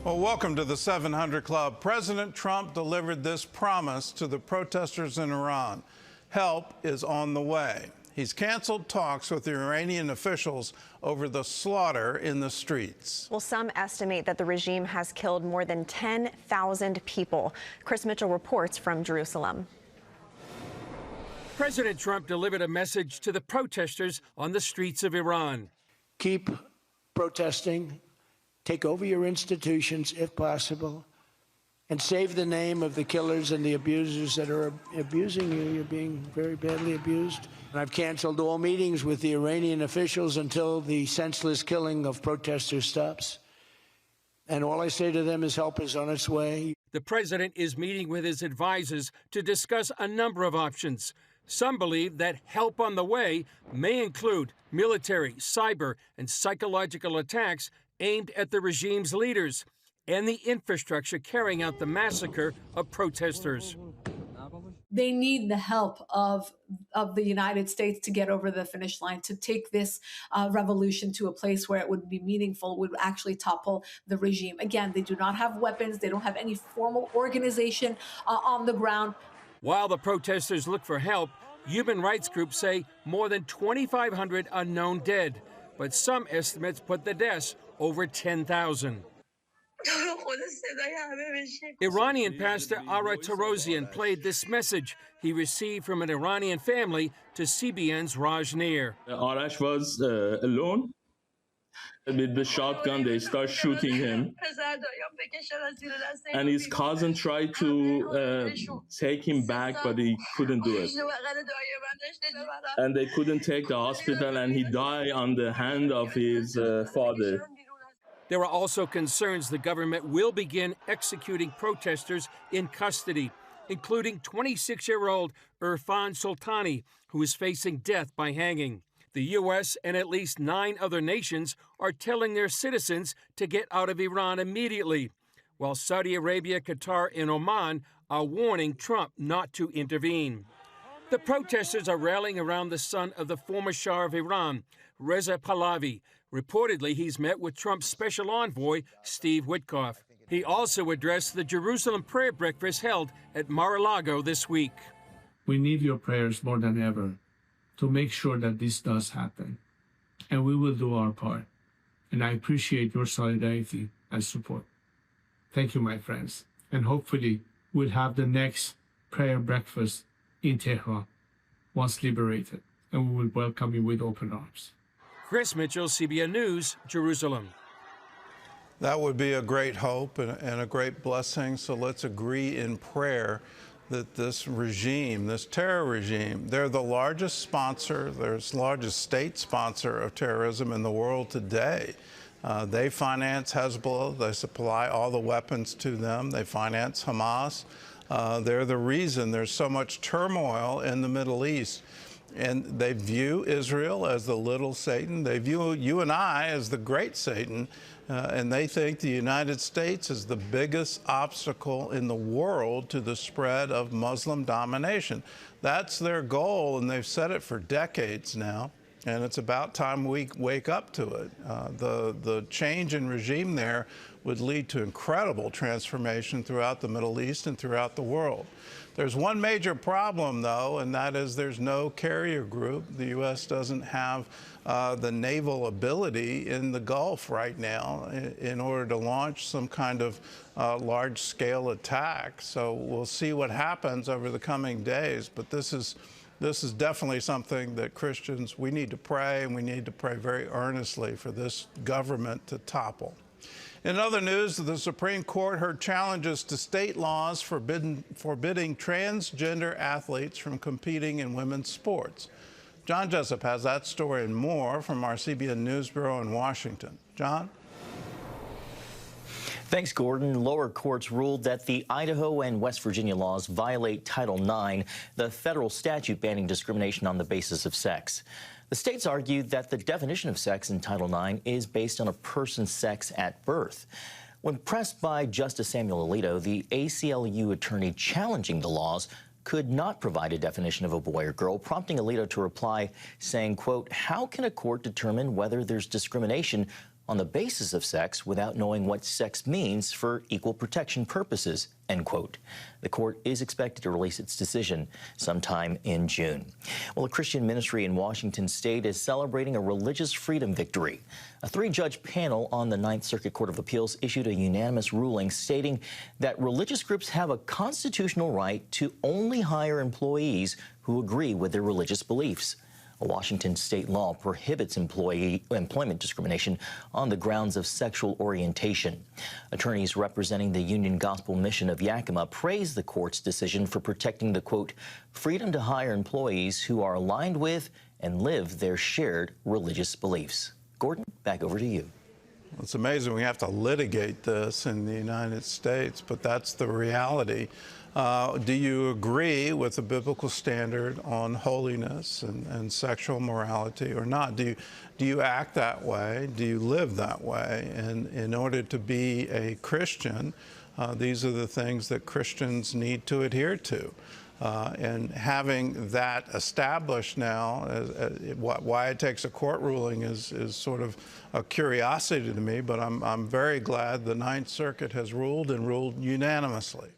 Well, welcome to the 700 Club. President Trump delivered this promise to the protesters in Iran. Help is on the way. He's canceled talks with the Iranian officials over the slaughter in the streets. Well, some estimate that the regime has killed more than 10,000 people. Chris Mitchell reports from Jerusalem. President Trump delivered a message to the protesters on the streets of Iran. Keep protesting. Take over your institutions, if possible, and save the name of the killers and the abusers that are abusing you. You're being very badly abused. And I've canceled all meetings with the Iranian officials until the senseless killing of protesters stops. And all I say to them is help is on its way. The president is meeting with his advisors to discuss a number of options. Some believe that help on the way may include military, cyber, and psychological attacks aimed at the regime's leaders and the infrastructure carrying out the massacre of protesters. They need the help of the United States to get over the finish line, to take this revolution to a place where it would be meaningful, would actually topple the regime. Again, they do not have weapons. They don't have any formal organization on the ground. While the protesters look for help, human rights groups say more than 2,500 are known dead, but some estimates put the deaths over 10,000. Iranian pastor Ara Tarosian played this message he received from an Iranian family to CBN's Raj Nir. Arash was alone. With the shotgun, they start shooting him. And his cousin tried to take him back, but he couldn't do it. And they couldn't take the hospital, and he died on the hand of his father. There are also concerns the government will begin executing protesters in custody, including 26-year-old Irfan Soltani, who is facing death by hanging. The U.S. and at least 9 other nations are telling their citizens to get out of Iran immediately, while Saudi Arabia, Qatar, and Oman are warning Trump not to intervene. The protesters are rallying around the son of the former Shah of Iran, Reza Pahlavi. Reportedly, he's met with Trump's special envoy, Steve Witkoff. He also addressed the Jerusalem prayer breakfast held at Mar-a-Lago this week. We need your prayers more than ever to make sure that this does happen. And we will do our part. And I appreciate your solidarity and support. Thank you, my friends. And hopefully we'll have the next prayer breakfast in Tehran once liberated. And we will welcome you with open arms. Chris Mitchell, CBN News, Jerusalem. That would be a great hope and a great blessing. So let's agree in prayer that this regime, this terror regime, they're the largest sponsor, they're the largest state sponsor of terrorism in the world today. They finance Hezbollah. They supply all the weapons to them. They finance Hamas. They're the reason there's so much turmoil in the Middle East. And they view Israel as the little Satan. They view you and I as the great Satan. And they think the United States is the biggest obstacle in the world to the spread of Muslim domination. That's their goal, and they've said it for decades now. And it's about time we wake up to it. The change in regime there would lead to incredible transformation throughout the Middle East and throughout the world. There's one major problem, though, and that is there's no carrier group. The U.S. doesn't have the naval ability in the Gulf right now in order to launch some kind of large-scale attack. So we'll see what happens over the coming days. But this is definitely something that Christians, we need to pray, and we need to pray very earnestly for this government to topple. In other news, the Supreme Court heard challenges to state laws forbidding transgender athletes from competing in women's sports. John Jessup has that story and more from our CBN News Bureau in Washington. John? Thanks, Gordon. Lower courts ruled that the Idaho and West Virginia laws violate Title IX, the federal statute banning discrimination on the basis of sex. The states argued that the definition of sex in Title IX is based on a person's sex at birth. When pressed by Justice Samuel Alito, the ACLU attorney challenging the laws could not provide a definition of a boy or girl, prompting Alito to reply saying, quote, "How can a court determine whether there's discrimination on the basis of sex without knowing what sex means for equal protection purposes, end quote. The court is expected to release its decision sometime in June. Well, a Christian ministry in Washington state is celebrating a religious freedom victory. A three-judge panel on the Ninth Circuit Court of Appeals issued a unanimous ruling stating that religious groups have a constitutional right to only hire employees who agree with their religious beliefs. A Washington state law prohibits employment discrimination on the grounds of sexual orientation. Attorneys representing the Union Gospel Mission of Yakima praised the court's decision for protecting the, quote, freedom to hire employees who are aligned with and live their shared religious beliefs. Gordon, back over to you. It's amazing we have to litigate this in the United States, but that's the reality. Do you agree with the biblical standard on holiness and sexual morality or not? Do you act that way? Do you live that way? And in order to be a Christian, these are the things that Christians need to adhere to. And having that established now, why it takes a court ruling is sort of a curiosity to me, but I'm very glad the Ninth Circuit has ruled and ruled unanimously.